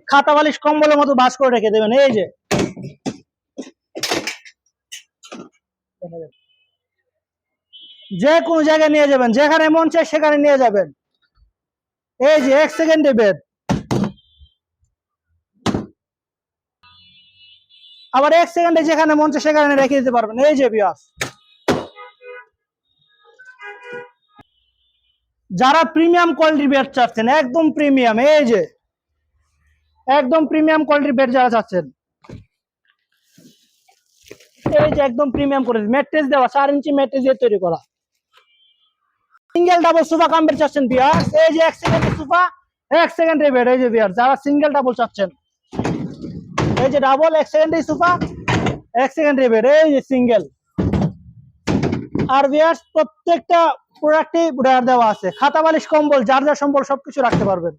খাতা বালিশ কম্বলের মতো বাস করে রেখে দেবেন। এই যে যে কোনো জায়গায় নিয়ে যাবেন, যেখানে মন চায় সেখানে নিয়ে যাবেন। এই যে 1 সেকেন্ডে বেড, আবার 1 সেকেন্ডে যেখানে মন চায় সেখানে রেখে দিতে পারবেন। এই যে ভিউয়ার্স, যারা প্রিমিয়াম কোয়ালিটির বেড চাচ্ছেন, একদম প্রিমিয়াম, এই যে একদম প্রিমিয়াম কোয়ালিটির বেড যারা চাচ্ছেন, এই যে একদম প্রিমিয়াম করে ম্যাট্রেস দেওয়া, 4 ইঞ্চি ম্যাট্রেস দিয়ে তৈরি করা। Single double sofa cum bed চাচ্ছেন ভিউয়ার্স, এই যে 1 সেকেন্ডে সোফা, 1 সেকেন্ডে বেড। এই যে ভিউয়ার্স, যারা সিঙ্গেল ডাবল চাচ্ছেন, এই যে ডাবল, 1 সেকেন্ডে সোফা, 1 সেকেন্ডে বেড। এই যে সিঙ্গেল। আর ভিউয়ার্স, প্রত্যেকটা প্রোডাক্টে ব্র্যান্ড দেওয়া আছে। খাতা বালিশ কম্বল, যার যা সম্বল সবকিছু রাখতে পারবেন।